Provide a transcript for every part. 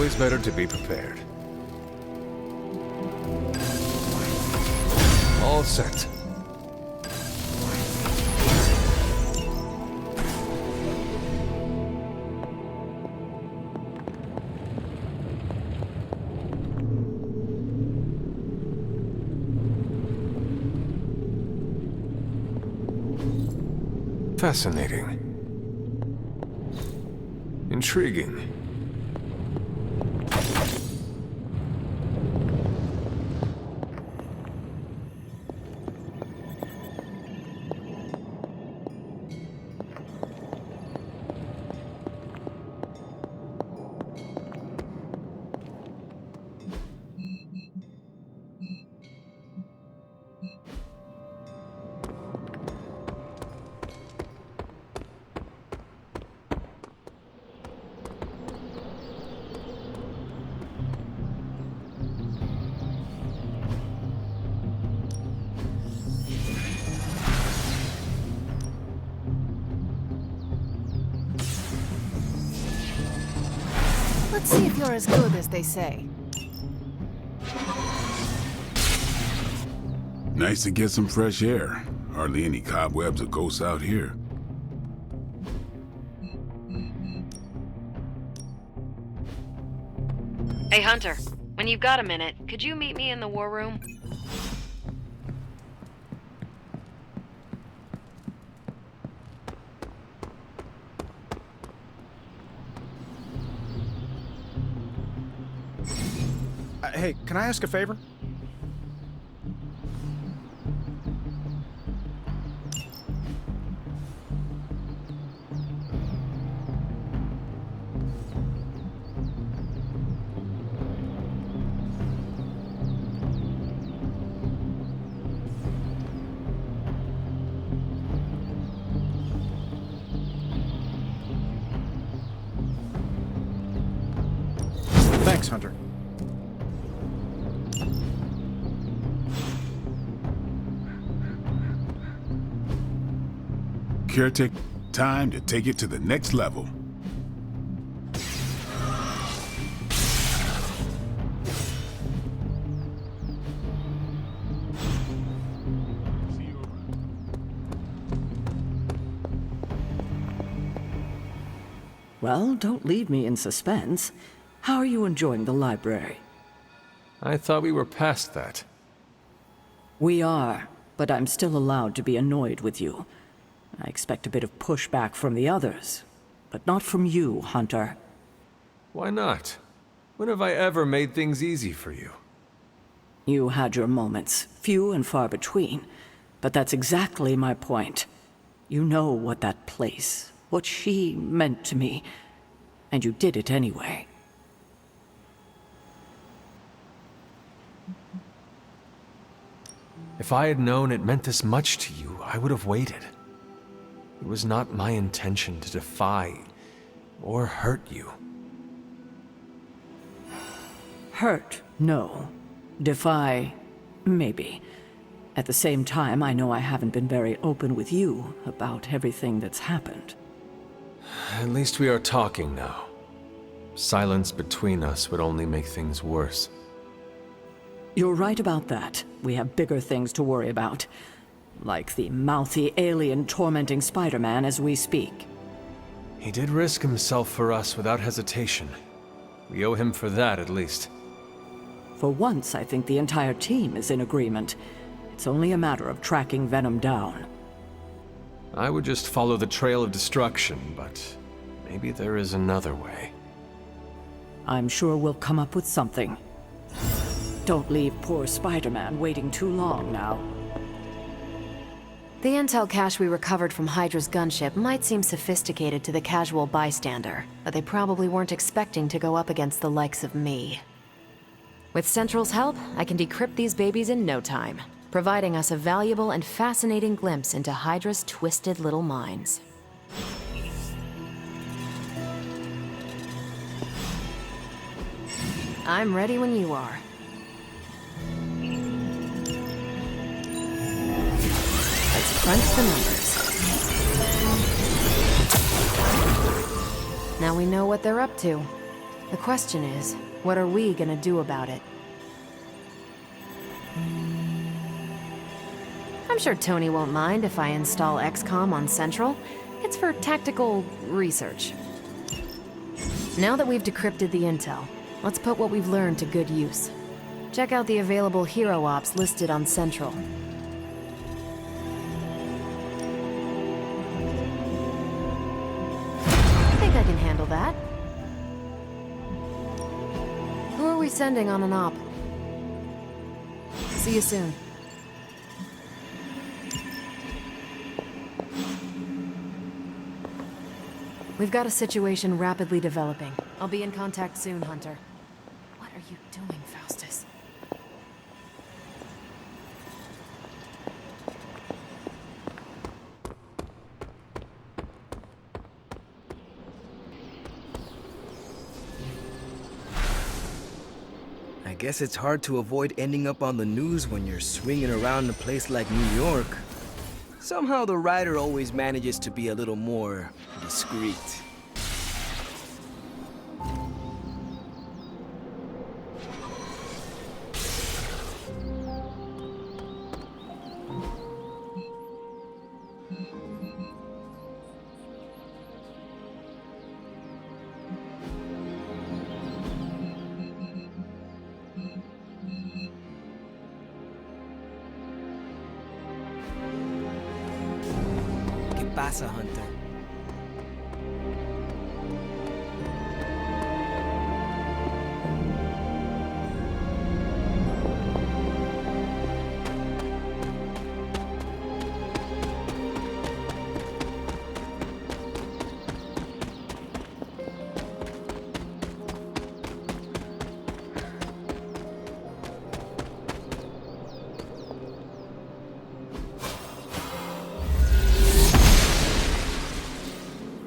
always better to be prepared. All set. Fascinating. Intriguing. Let's see if you're as good as they say. Nice to get some fresh air. Hardly any cobwebs or ghosts out here. Hey, Hunter. When you've got a minute, could you meet me in the war room? Hey, can I ask a favor? Thanks, Hunter. Care take time to take it to the next level. Well, don't leave me in suspense. How are you enjoying the library? I thought we were past that. We are, but I'm still allowed to be annoyed with you. I expect a bit of pushback from the others, but not from you, Hunter. Why not? When have I ever made things easy for you? You had your moments, few and far between, but that's exactly my point. You know what that place, what she meant to me, and you did it anyway. If I had known it meant this much to you, I would have waited. It was not my intention to defy or hurt you. Hurt, no. Defy, maybe. At the same time, I know I haven't been very open with you about everything that's happened. At least we are talking now. Silence between us would only make things worse. You're right about that. We have bigger things to worry about. Like the mouthy alien tormenting Spider-Man as we speak. He did risk himself for us without hesitation. We owe him for that, at least. For once, I think the entire team is in agreement. It's only a matter of tracking Venom down. I would just follow the trail of destruction, but maybe there is another way. I'm sure we'll come up with something. Don't leave poor Spider-Man waiting too long now. The intel cache we recovered from Hydra's gunship might seem sophisticated to the casual bystander, but they probably weren't expecting to go up against the likes of me. With Central's help, I can decrypt these babies in no time, providing us a valuable and fascinating glimpse into Hydra's twisted little minds. I'm ready when you are. Let's crunch the numbers. Now we know what they're up to. The question is, what are we gonna do about it? I'm sure Tony won't mind if I install Xcom on Central. It's for tactical research. Now that we've decrypted the intel, let's put what we've learned to good use. Check out the available hero ops listed on Central. I think I can handle that. Who are we sending on an op? See you soon. We've got a situation rapidly developing. I'll be in contact soon, Hunter. What are you doing, Faustus? I guess it's hard to avoid ending up on the news when you're swinging around a place like New York. Somehow the writer always manages to be a little more discreet. ¿Qué pasa, Hunter?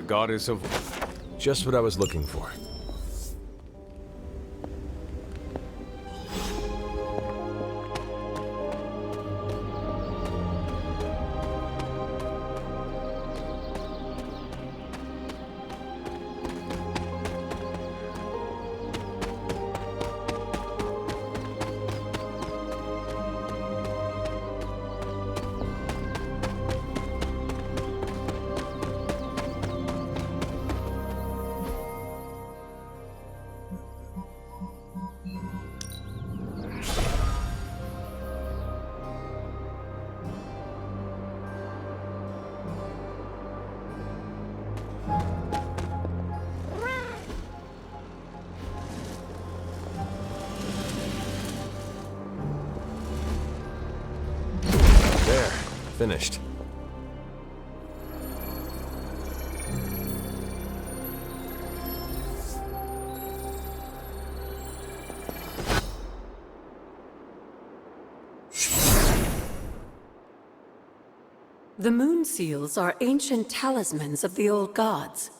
Goddess of... Just what I was looking for. There. Finished. The moon seals are ancient talismans of the old gods.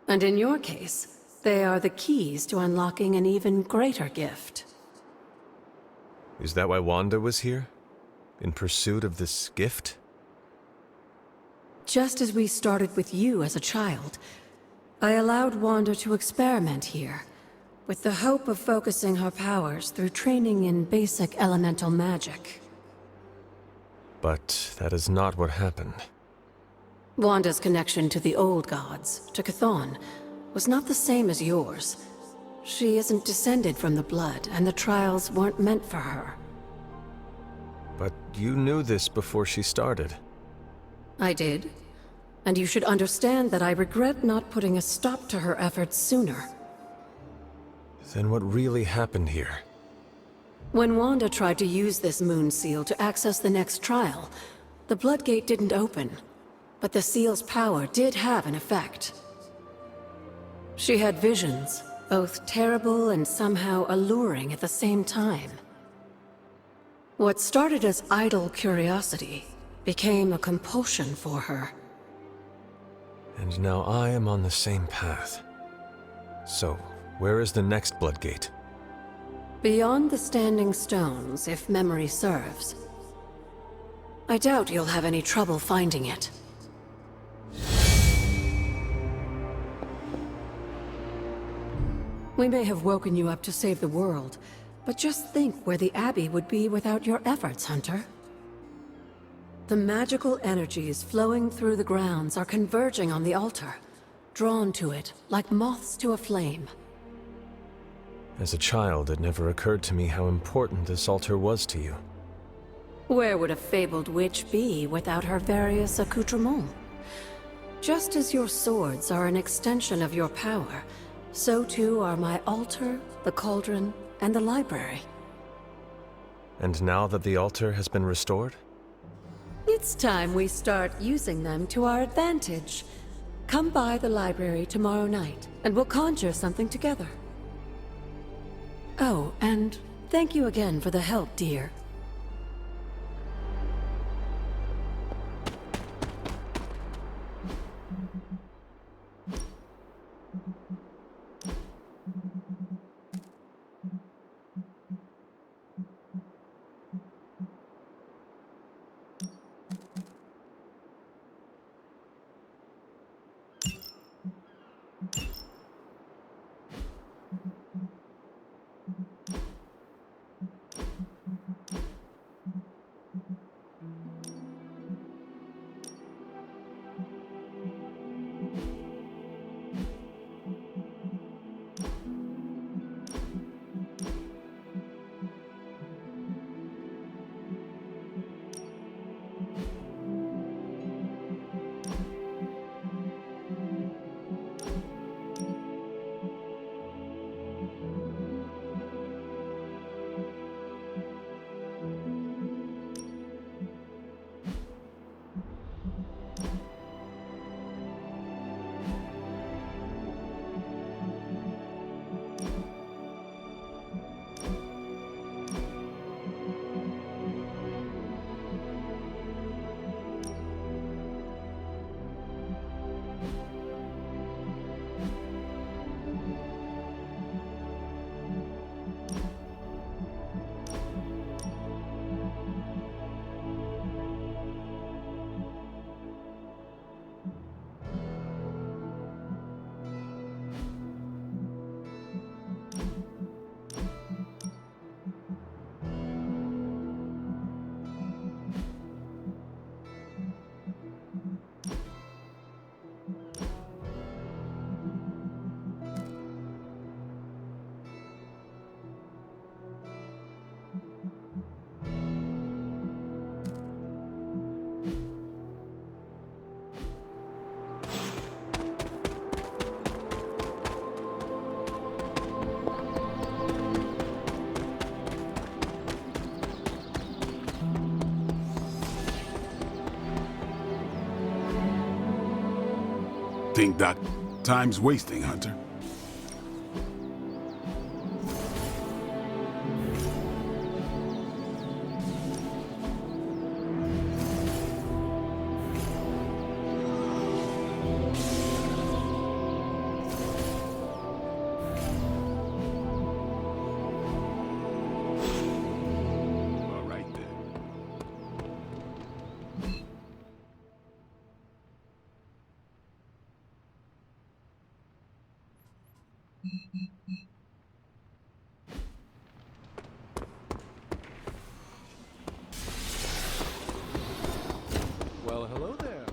And in your case, they are the keys to unlocking an even greater gift. Is that why Wanda was here? In pursuit of this gift? Just as we started with you as a child, I allowed Wanda to experiment here, with the hope of focusing her powers through training in basic elemental magic. But that is not what happened. Wanda's connection to the old gods, to Chthon, was not the same as yours. She isn't descended from the blood, and the trials weren't meant for her. But you knew this before she started. I did. And you should understand that I regret not putting a stop to her efforts sooner. Then what really happened here? When Wanda tried to use this moon seal to access the next trial, the Bloodgate didn't open. But the seal's power did have an effect. She had visions, both terrible and somehow alluring at the same time. What started as idle curiosity became a compulsion for her. And now I am on the same path. So, where is the next Bloodgate? Beyond the Standing Stones, if memory serves. I doubt you'll have any trouble finding it. We may have woken you up to save the world, but just think where the Abbey would be without your efforts, Hunter. The magical energies flowing through the grounds are converging on the altar, drawn to it like moths to a flame. As a child, it never occurred to me how important this altar was to you. Where would a fabled witch be without her various accoutrements? Just as your swords are an extension of your power, so too are my altar, the cauldron, and the library. And now that the altar has been restored? It's time we start using them to our advantage. Come by the library tomorrow night, and we'll conjure something together. Oh, and thank you again for the help, dear. Think that time's wasting, Hunter? All right then. Well, hello there.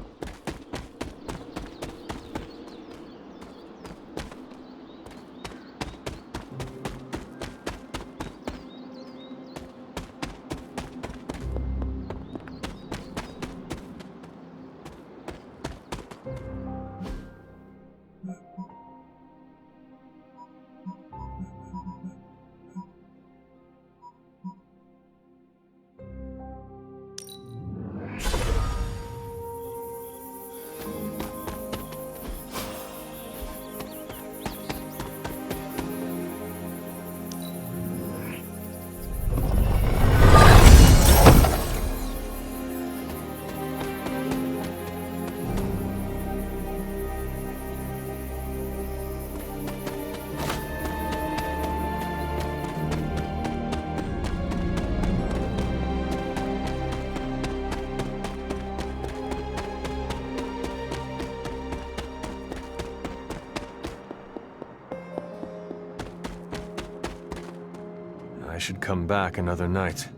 should come back another night.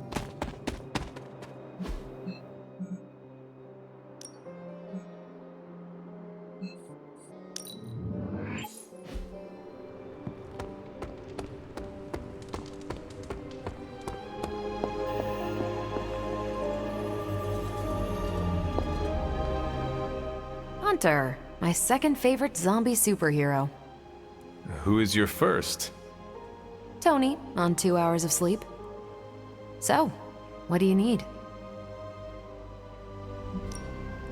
Hunter, my second favorite zombie superhero. Who is your first? Tony, on 2 hours of sleep. So, what do you need?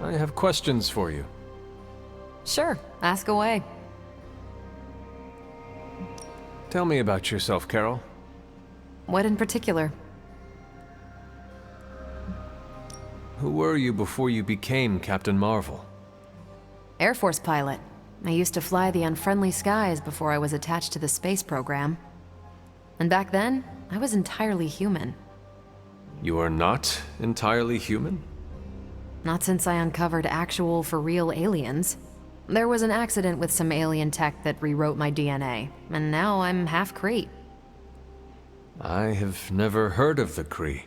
I have questions for you. Sure, ask away. Tell me about yourself, Carol. What in particular? Who were you before you became Captain Marvel? Air Force pilot. I used to fly the unfriendly skies before I was attached to the space program. And back then, I was entirely human. You are not entirely human? Not since I uncovered actual, for real aliens. There was an accident with some alien tech that rewrote my DNA, and now I'm half Kree. I have never heard of the Kree.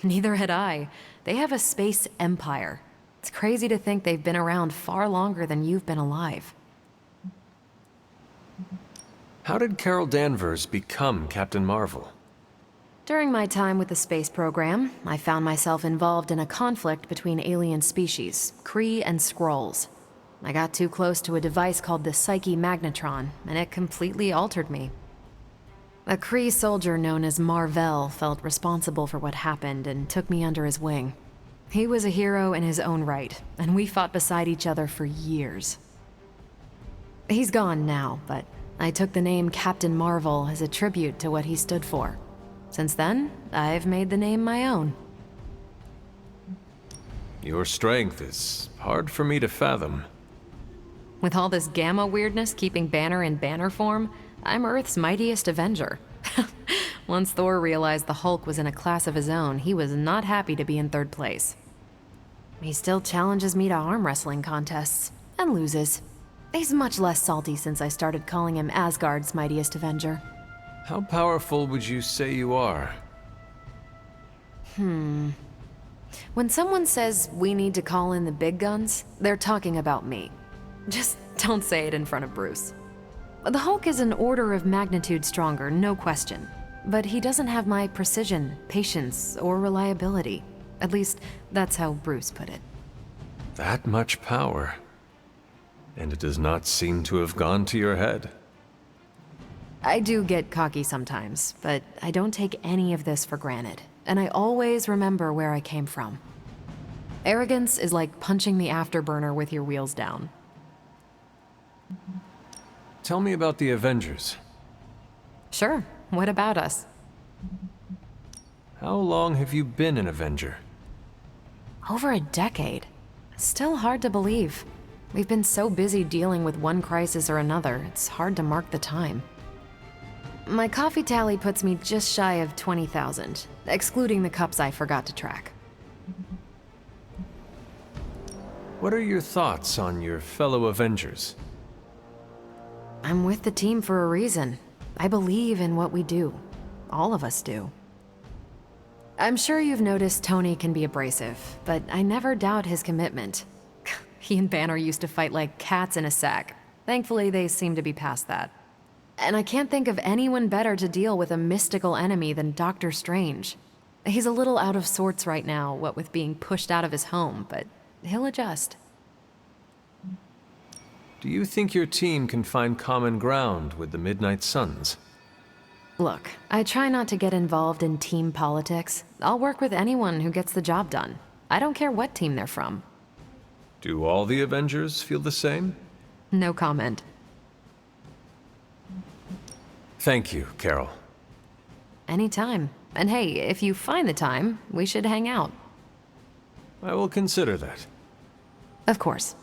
Neither had I. They have a space empire. It's crazy to think they've been around far longer than you've been alive. How did Carol Danvers become Captain Marvel? During my time with the space program, I found myself involved in a conflict between alien species, Kree and Skrulls. I got too close to a device called the Psyche Magnetron, and it completely altered me. A Kree soldier known as Marvel felt responsible for what happened and took me under his wing. He was a hero in his own right, and we fought beside each other for years. He's gone now, but I took the name Captain Marvel as a tribute to what he stood for. Since then, I've made the name my own. Your strength is hard for me to fathom. With all this gamma weirdness keeping Banner in banner form, I'm Earth's mightiest Avenger. Once Thor realized the Hulk was in a class of his own, he was not happy to be in third place. He still challenges me to arm wrestling contests, and loses. He's much less salty since I started calling him Asgard's mightiest Avenger. How powerful would you say you are? When someone says we need to call in the big guns, they're talking about me. Just don't say it in front of Bruce. The Hulk is an order of magnitude stronger, no question. But he doesn't have my precision, patience, or reliability. At least, that's how Bruce put it. That much power. And it does not seem to have gone to your head. I do get cocky sometimes, but I don't take any of this for granted. And I always remember where I came from. Arrogance is like punching the afterburner with your wheels down. Tell me about the Avengers. Sure, what about us? How long have you been an Avenger? Over a decade. Still hard to believe. We've been so busy dealing with one crisis or another, it's hard to mark the time. My coffee tally puts me just shy of 20,000, excluding the cups I forgot to track. What are your thoughts on your fellow Avengers? I'm with the team for a reason. I believe in what we do. All of us do. I'm sure you've noticed Tony can be abrasive, but I never doubt his commitment. He and Banner used to fight like cats in a sack. Thankfully, they seem to be past that. And I can't think of anyone better to deal with a mystical enemy than Doctor Strange. He's a little out of sorts right now, what with being pushed out of his home, but he'll adjust. Do you think your team can find common ground with the Midnight Suns? Look, I try not to get involved in team politics. I'll work with anyone who gets the job done. I don't care what team they're from. Do all the Avengers feel the same? No comment. Thank you, Carol. Anytime. And hey, if you find the time, we should hang out. I will consider that. Of course.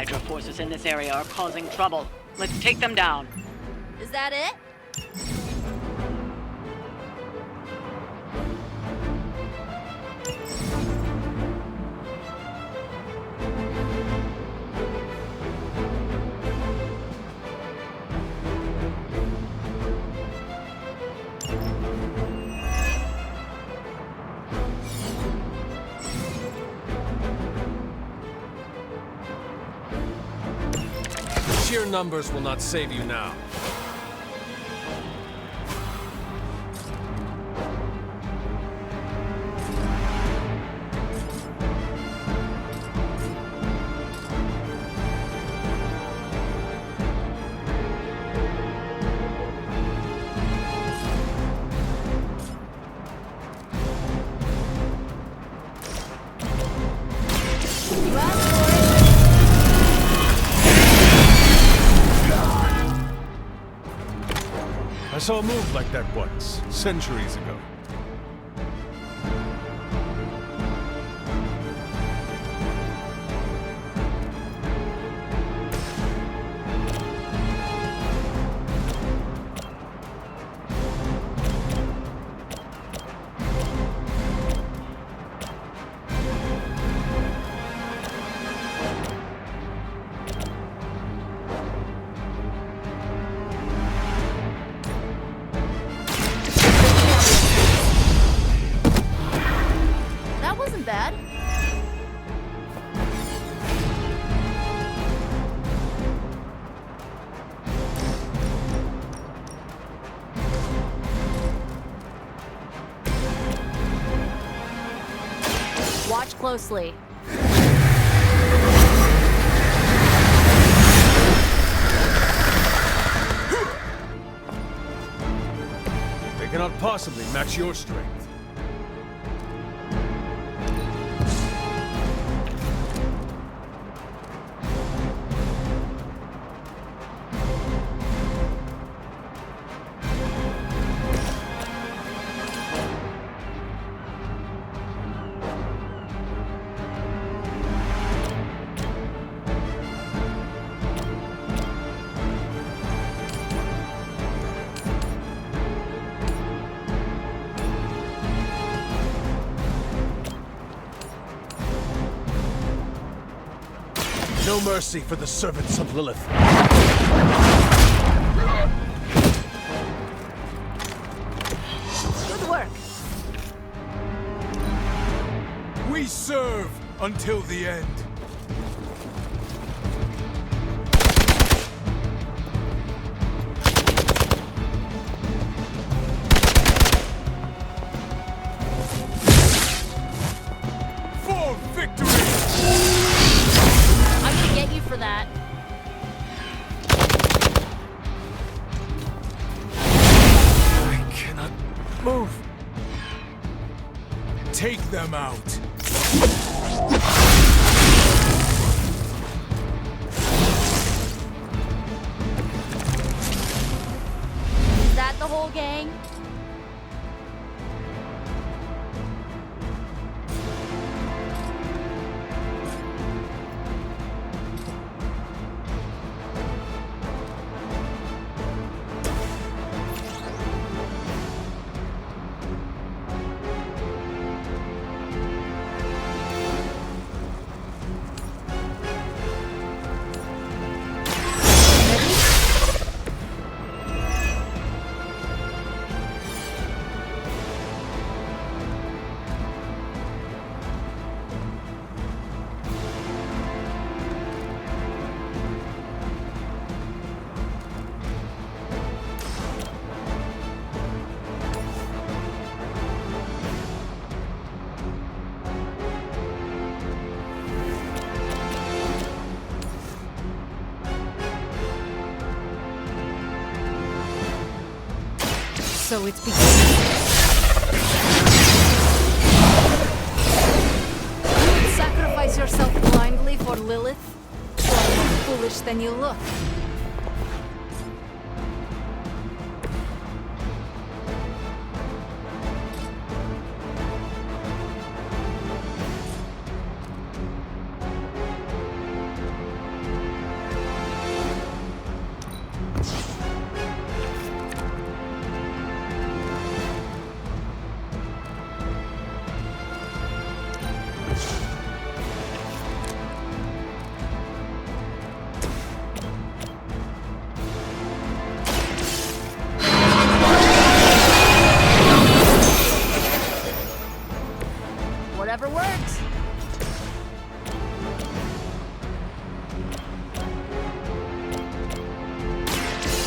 Hydra forces in this area are causing trouble. Let's take them down. Is that it? Sheer numbers will not save you now. I saw a move like that once, centuries ago. Bad. Watch closely. They cannot possibly match your strength. No mercy for the servants of Lilith. Good work. We serve until the end. For victory! I can get you for that. I cannot move. Take them out. Is that the whole gang? So it's beginning. You would sacrifice yourself blindly for Lilith? You are more foolish than you look. Whatever works.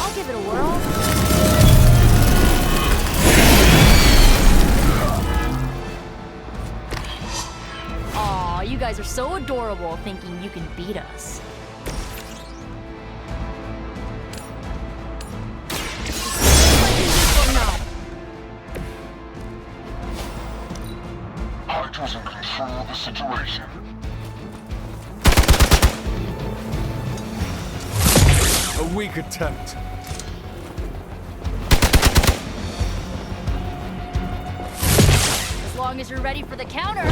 I'll give it a whirl. Aw, you guys are so adorable thinking you can beat us. Hydra's in control of the situation. A weak attempt. As long as you're ready for the counter.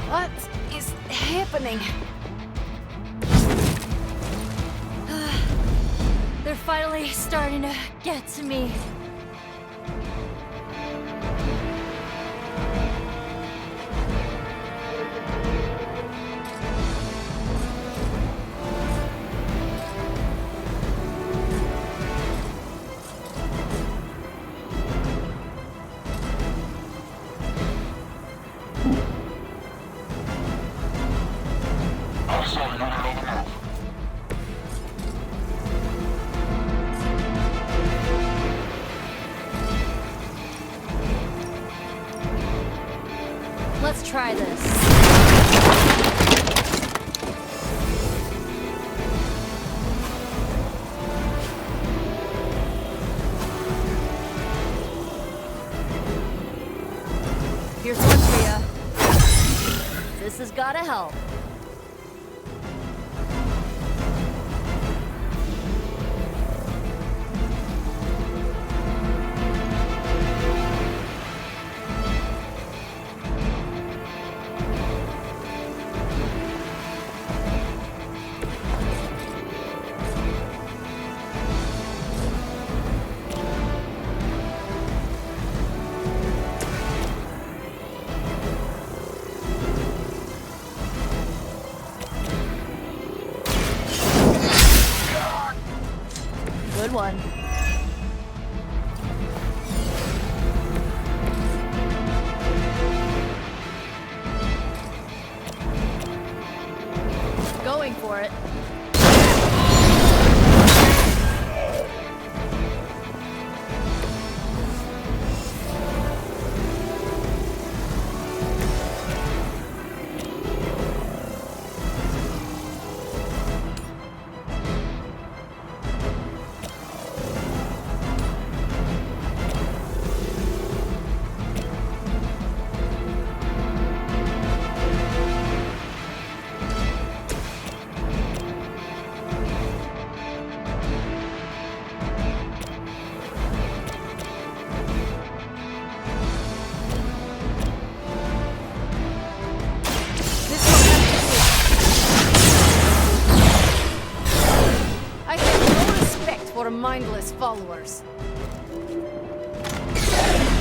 What is happening? They're finally starting to get to me. I saw you on the move. Let's try this. Here's one for ya. This has gotta help. Good one. Going for it. For mindless followers.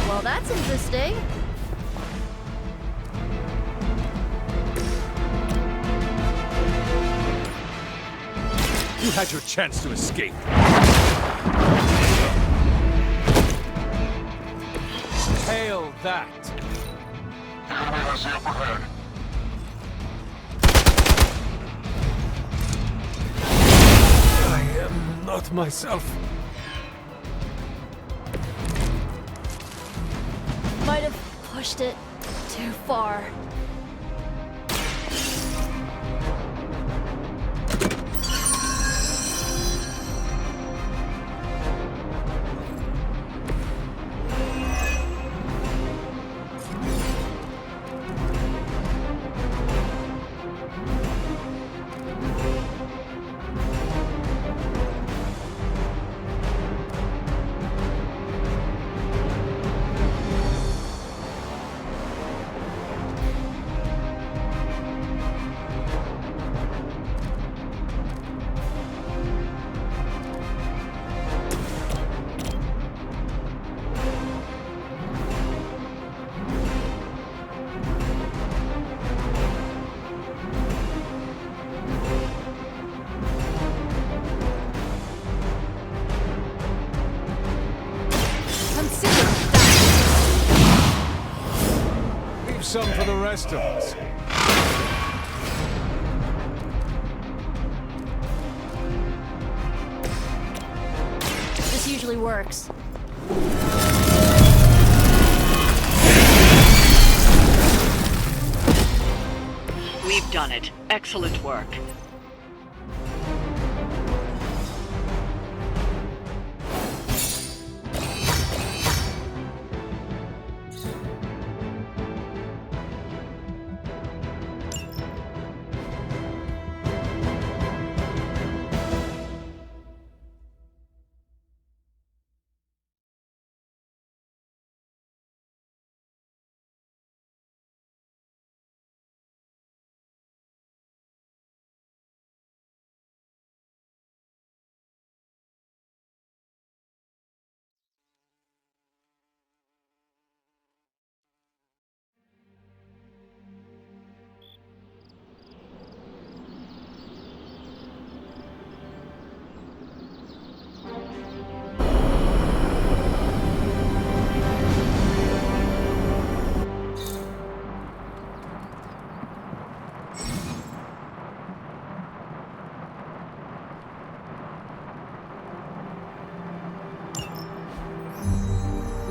Well, that's interesting. You had your chance to escape. Hail that. The enemy has the upper hand. I am not myself. Might have pushed it too far. some for the rest of us. This usually works. We've done it. Excellent work.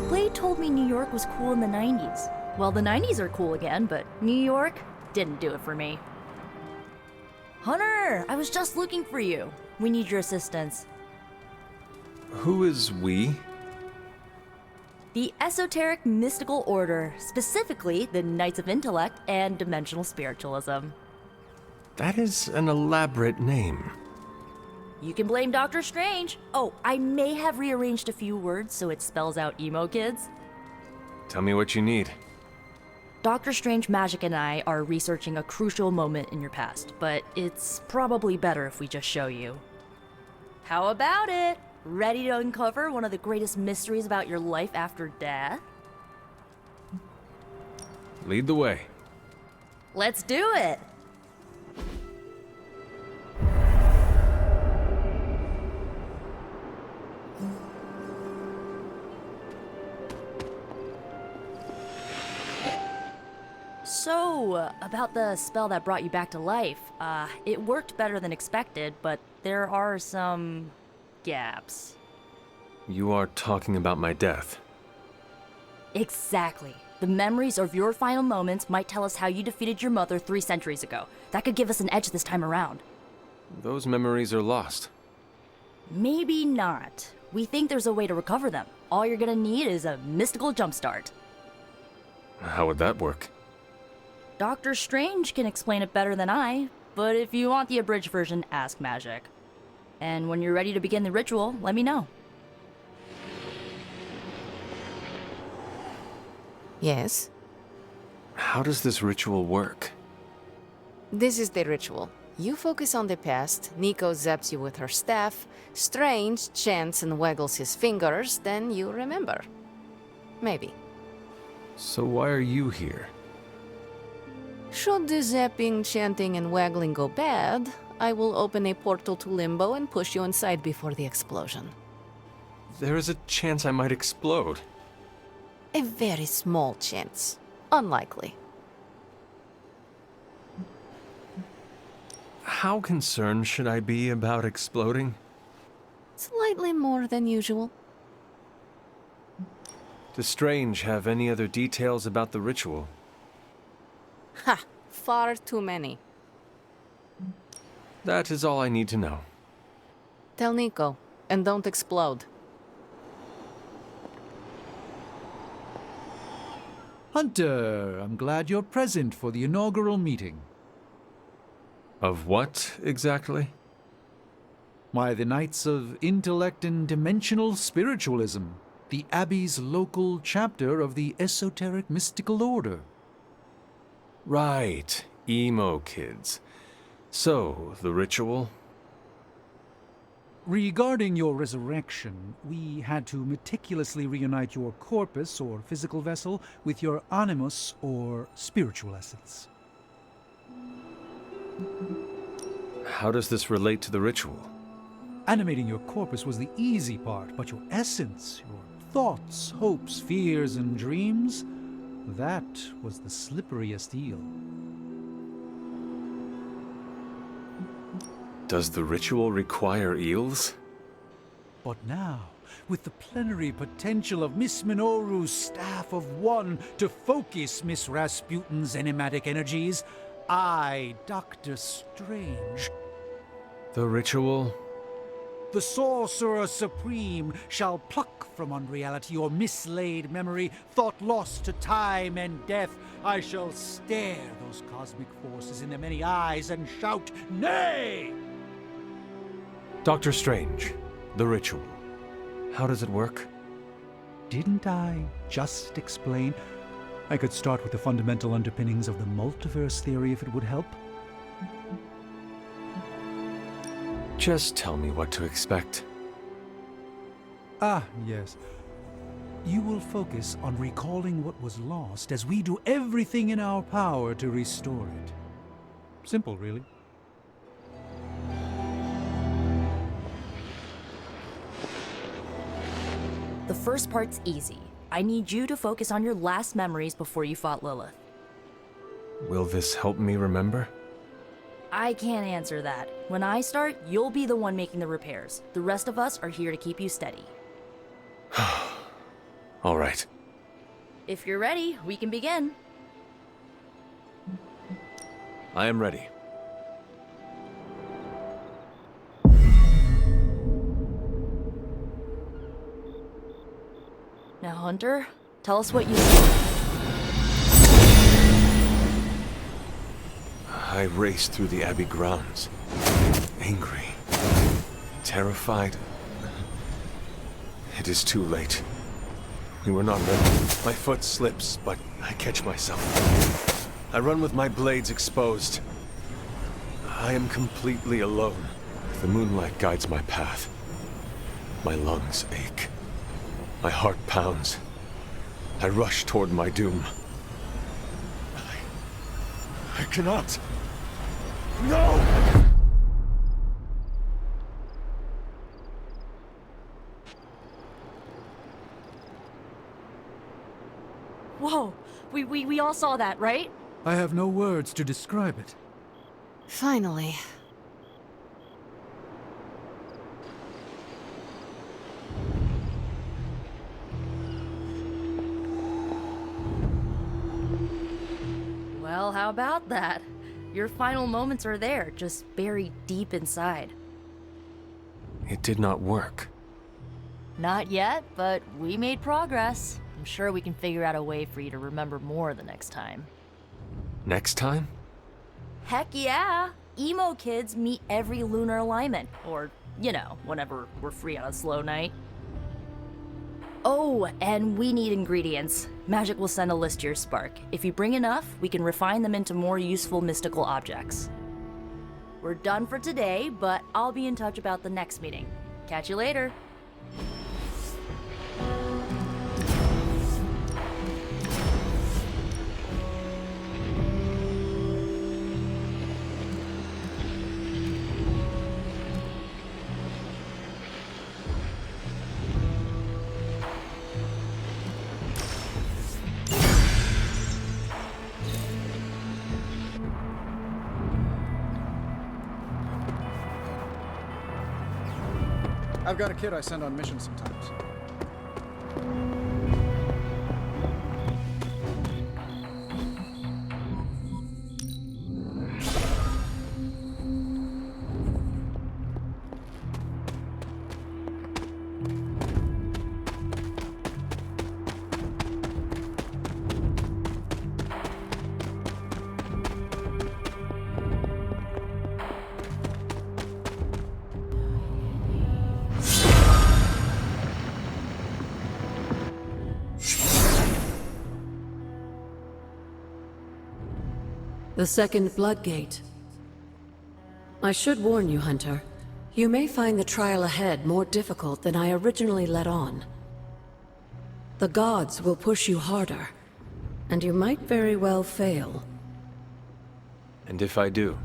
Blade told me New York was cool in the 90s. Well, the 90s are cool again, but New York didn't do it for me. Hunter, I was just looking for you. We need your assistance. Who is we? The Esoteric Mystical Order, specifically the Knights of Intellect and Dimensional Spiritualism. That is an elaborate name. You can blame Doctor Strange. Oh, I may have rearranged a few words so it spells out emo kids. Tell me what you need. Doctor Strange Magic and I are researching a crucial moment in your past, but it's probably better if we just show you. How about it? Ready to uncover one of the greatest mysteries about your life after death? Lead the way. Let's do it! So, about the spell that brought you back to life, it worked better than expected, but there are some gaps. You are talking about my death. Exactly. The memories of your final moments might tell us how you defeated your mother 3 centuries ago. That could give us an edge this time around. Those memories are lost. Maybe not. We think there's a way to recover them. All you're gonna need is a mystical jumpstart. How would that work? Doctor Strange can explain it better than I, but if you want the abridged version, ask Magic. And when you're ready to begin the ritual, let me know. Yes? How does this ritual work? This is the ritual. You focus on the past, Nico zaps you with her staff, Strange chants and waggles his fingers, then you remember. Maybe. So why are you here? Should the zapping, chanting, and waggling go bad, I will open a portal to Limbo and push you inside before the explosion. There is a chance I might explode. A very small chance. Unlikely. How concerned should I be about exploding? Slightly more than usual. Does Strange have any other details about the ritual? Ha! Far too many. That is all I need to know. Tell Nico, and don't explode. Hunter, I'm glad you're present for the inaugural meeting. Of what, exactly? Why, the Knights of Intellect and Dimensional Spiritualism, the Abbey's local chapter of the Esoteric Mystical Order. Right, emo kids. So, the ritual? Regarding your resurrection, we had to meticulously reunite your corpus, or physical vessel, with your animus, or spiritual essence. How does this relate to the ritual? Animating your corpus was the easy part, but your essence, your thoughts, hopes, fears, and dreams, That was the slipperiest eel. Does the ritual require eels? But now, with the plenary potential of Miss Minoru's Staff of One to focus Miss Rasputin's enigmatic energies, I, Dr. Strange, The ritual? the Sorcerer Supreme, shall pluck from unreality or mislaid memory, thought lost to time and death. I shall stare those cosmic forces in their many eyes and shout, "Nay!" Dr. Strange, the ritual. How does it work? Didn't I just explain? I could start with the fundamental underpinnings of the multiverse theory if it would help. Just tell me what to expect. Ah, yes. You will focus on recalling what was lost as we do everything in our power to restore it. Simple, really. The first part's easy. I need you to focus on your last memories before you fought Lilith. Will this help me remember? I can't answer that. When I start, you'll be the one making the repairs. The rest of us are here to keep you steady. All right. If you're ready, we can begin. I am ready. Now, Hunter, tell us what you see. I raced through the Abbey grounds. Angry. Terrified. It is too late. We were not ready. My foot slips, but I catch myself. I run with my blades exposed. I am completely alone. The moonlight guides my path. My lungs ache. My heart pounds. I rush toward my doom. I cannot. No! Whoa! We all saw that, right? I have no words to describe it. Finally. Well, how about that? Your final moments are there, just buried deep inside. It did not work. Not yet, but we made progress. I'm sure we can figure out a way for you to remember more the next time. Next time? Heck yeah! Emo kids meet every lunar alignment. Or, you know, whenever we're free on a slow night. Oh, and we need ingredients. Magic will send a list to your spark. If you bring enough, we can refine them into more useful mystical objects. We're done for today, but I'll be in touch about the next meeting. Catch you later. I've got a kid I send on missions sometimes. The second Blood Gate. I should warn you, Hunter. You may find the trial ahead more difficult than I originally let on. The gods will push you harder, and you might very well fail. And if I do?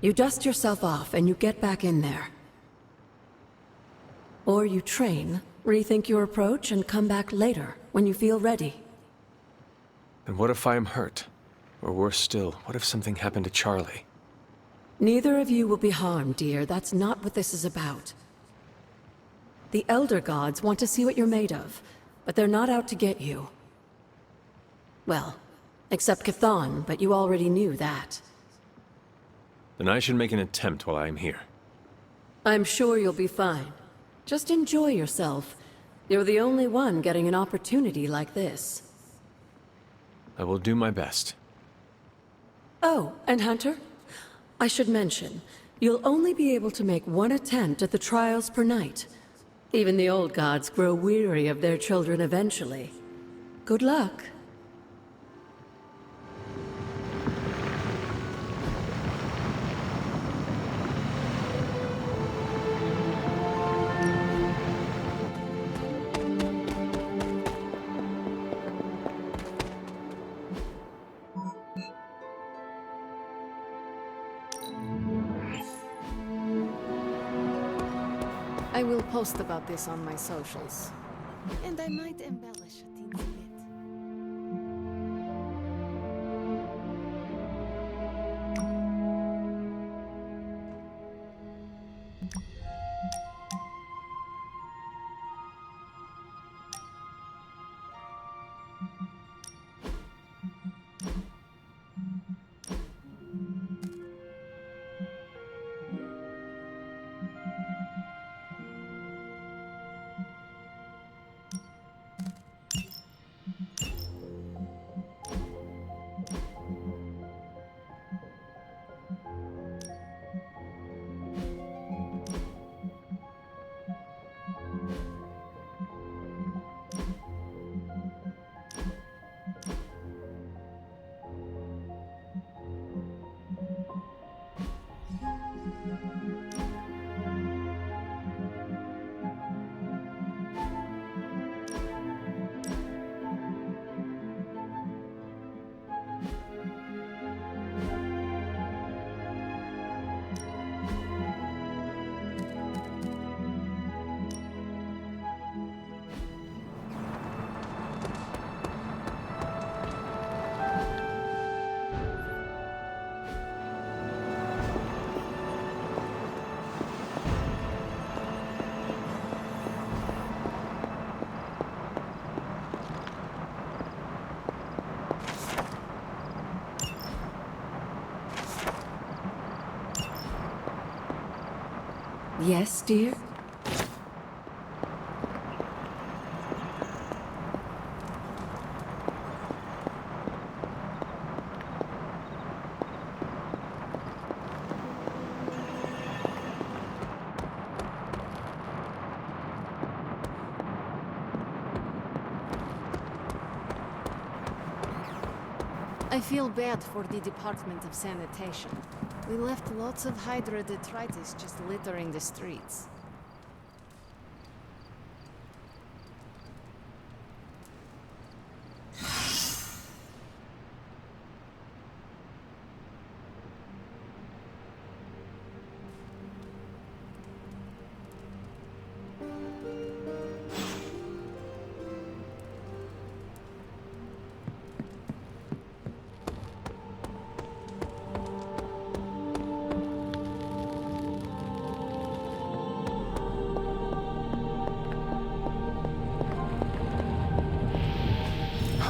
You dust yourself off and you get back in there. Or you train, rethink your approach, and come back later, when you feel ready. And what if I am hurt? Or worse still, what if something happened to Charlie? Neither of you will be harmed, dear. That's not what this is about. The Elder Gods want to see what you're made of, but they're not out to get you. Well, except Chthon, but you already knew that. Then I should make an attempt while I am here. I'm sure you'll be fine. Just enjoy yourself. You're the only one getting an opportunity like this. I will do my best. Oh, and Hunter? I should mention, you'll only be able to make one attempt at the trials per night. Even the old gods grow weary of their children eventually. Good luck. I will post about this on my socials. And I might embellish a teensy bit. Yes, dear? I feel bad for the Department of Sanitation. We left lots of Hydra detritus just littering the streets.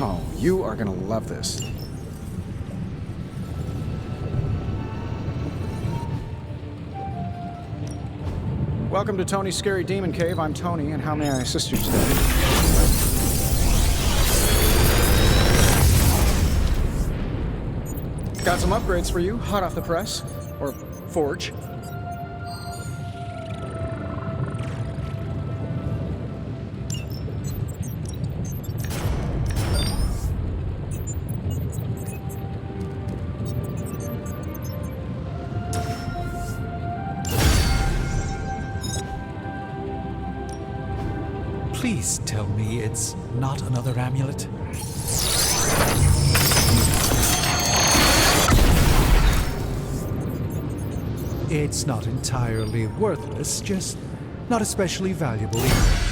Oh, you are gonna love this. Welcome to Tony's Scary Demon Cave. I'm Tony, and how may I assist you today? Got some upgrades for you, hot off the press. Or forge. Please tell me it's not another amulet. It's not entirely worthless, just not especially valuable either.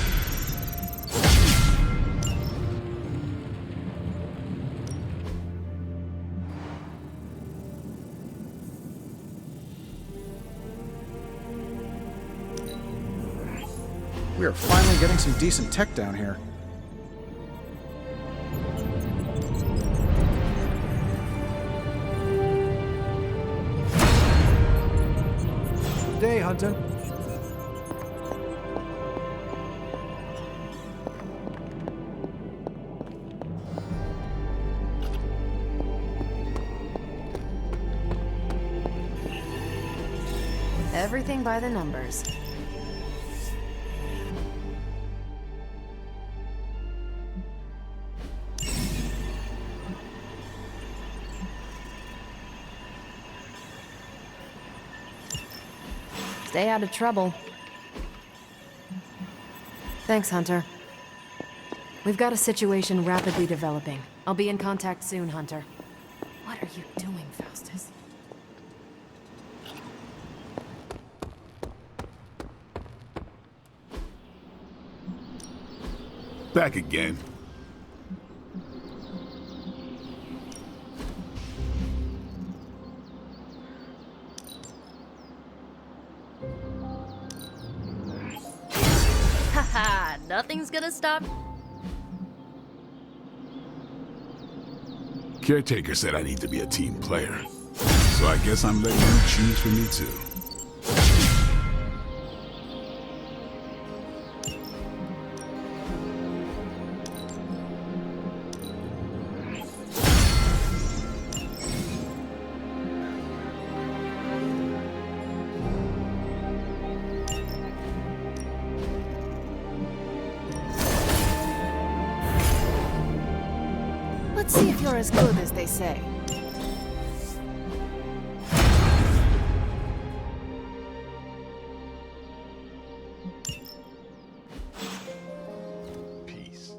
We are finally getting some decent tech down here. Good day, Hunter. Everything by the numbers. Stay out of trouble. Thanks, Hunter. We've got a situation rapidly developing. I'll be in contact soon, Hunter. What are you doing, Faustus? Back again. Haha, nothing's gonna stop. Caretaker said I need to be a team player. So I guess I'm letting you choose for me too. Let's see if you're as good as they say. Peace.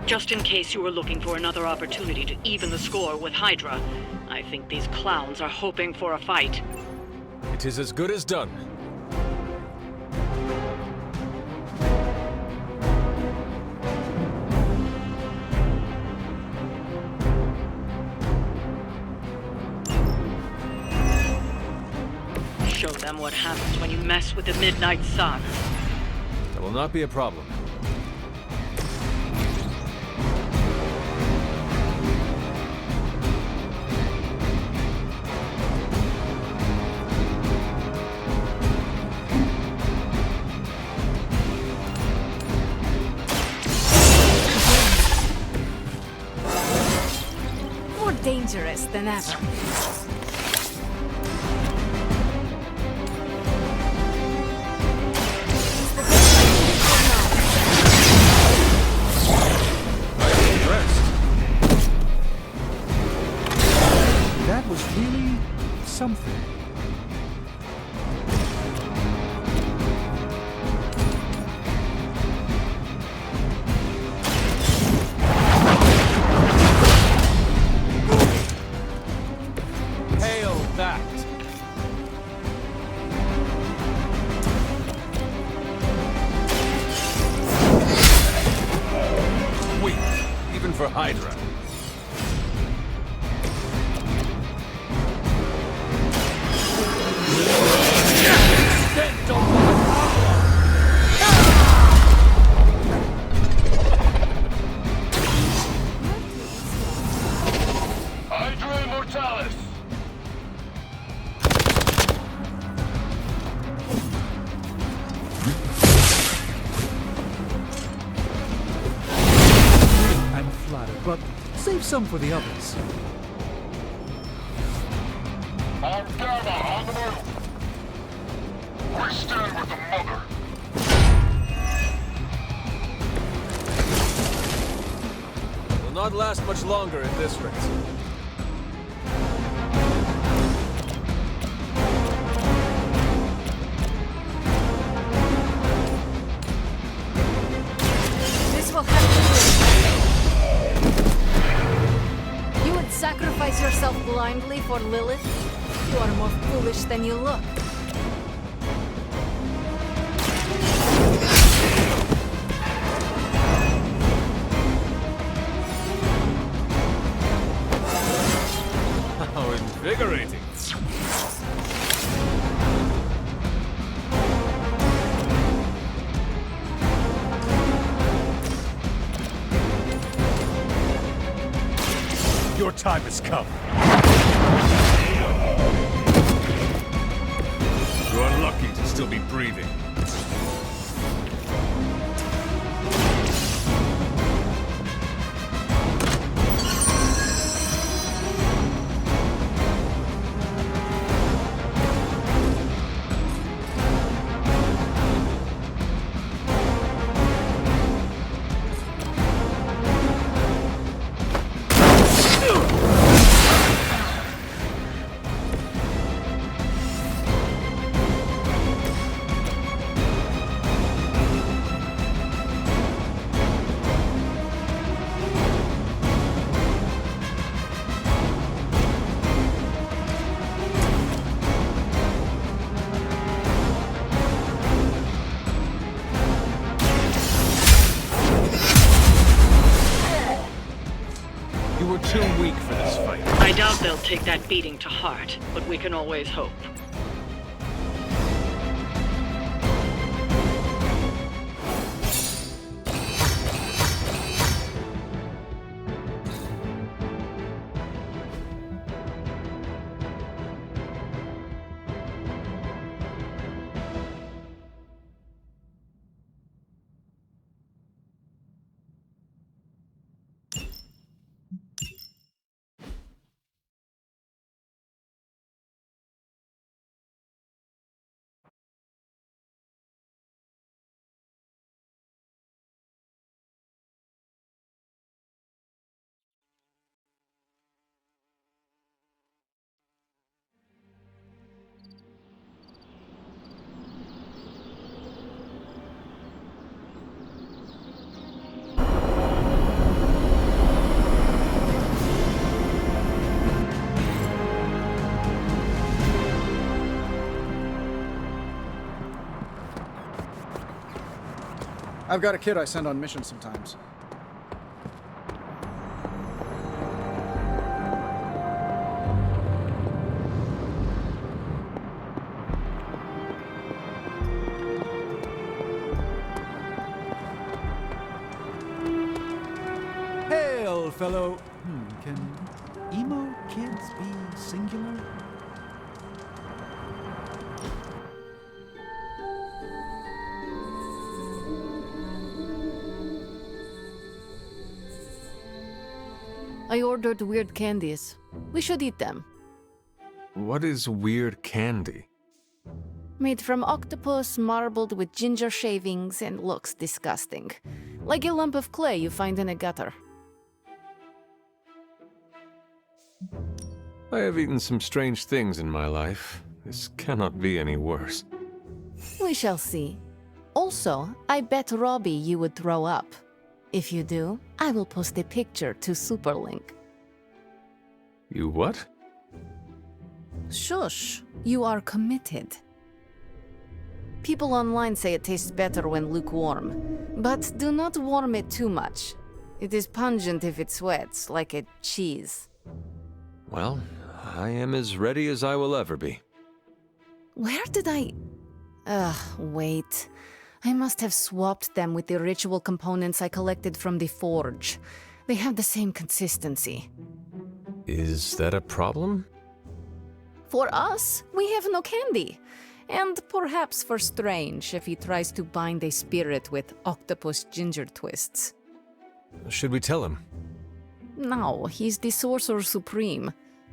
Just in case you were looking for another opportunity to even the score with Hydra, I think these clowns are hoping for a fight. It is as good as done. Show them what happens when you mess with the Midnight Sun. That will not be a problem. More dangerous than ever. That was really something. Hail that! Weak, even for Hydra. I'm flattered, but save some for the others. On Gamma, on the move! We stand with the mother! Will not last much longer at this rate. This will have to do. You would sacrifice yourself blindly for Lilith? You are more foolish than you look. How invigorating. Your time has come. You are lucky to still be breathing. You were too weak for this fight. I doubt they'll take that beating to heart, but we can always hope. I've got a kid I send on missions sometimes. Hail, fellow. Can emo kids be singular? I ordered weird candies. We should eat them. What is weird candy? Made from octopus, marbled with ginger shavings, and looks disgusting. Like a lump of clay you find in a gutter. I have eaten some strange things in my life. This cannot be any worse. We shall see. Also, I bet Robbie you would throw up. If you do, I will post a picture to Superlink. You what? Shush, you are committed. People online say it tastes better when lukewarm, but do not warm it too much. It is pungent if it sweats, like a cheese. Well, I am as ready as I will ever be. Where did I... wait. I must have swapped them with the ritual components I collected from the forge. They have the same consistency. Is that a problem? For us, we have no candy. And perhaps for Strange if he tries to bind a spirit with octopus ginger twists. Should we tell him? No, he's the Sorcerer Supreme.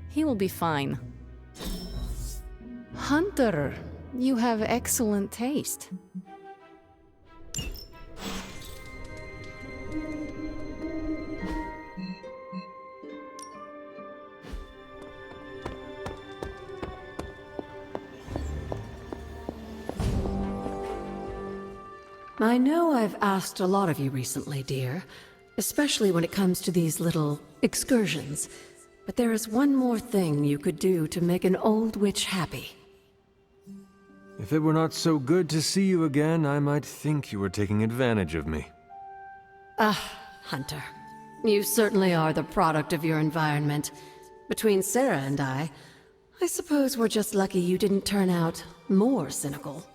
He will be fine. Hunter, you have excellent taste. I know I've asked a lot of you recently, dear, especially when it comes to these little excursions. But there is one more thing you could do to make an old witch happy. If it were not so good to see you again, I might think you were taking advantage of me. Hunter, you certainly are the product of your environment. Between Sarah and I suppose we're just lucky you didn't turn out more cynical.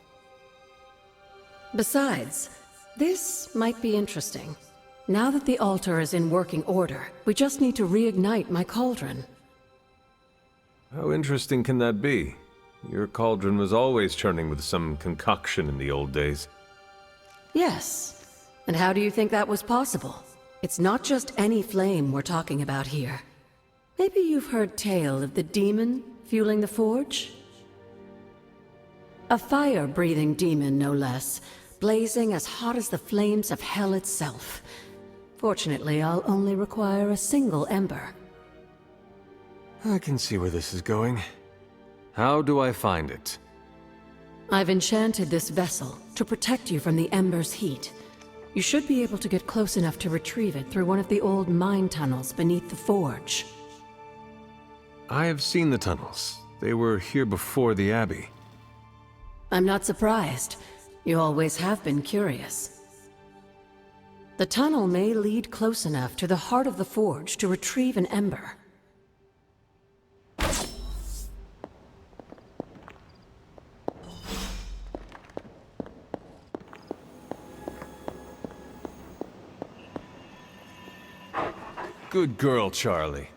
Besides, this might be interesting. Now that the altar is in working order, we just need to reignite my cauldron. How interesting can that be? Your cauldron was always churning with some concoction in the old days. Yes. And how do you think that was possible? It's not just any flame we're talking about here. Maybe you've heard tale of the demon fueling the forge? A fire-breathing demon, no less, blazing as hot as the flames of hell itself. Fortunately, I'll only require a single ember. I can see where this is going. How do I find it? I've enchanted this vessel to protect you from the ember's heat. You should be able to get close enough to retrieve it through one of the old mine tunnels beneath the forge. I have seen the tunnels. They were here before the Abbey. I'm not surprised. You always have been curious. The tunnel may lead close enough to the heart of the forge to retrieve an ember. Good girl, Charlie.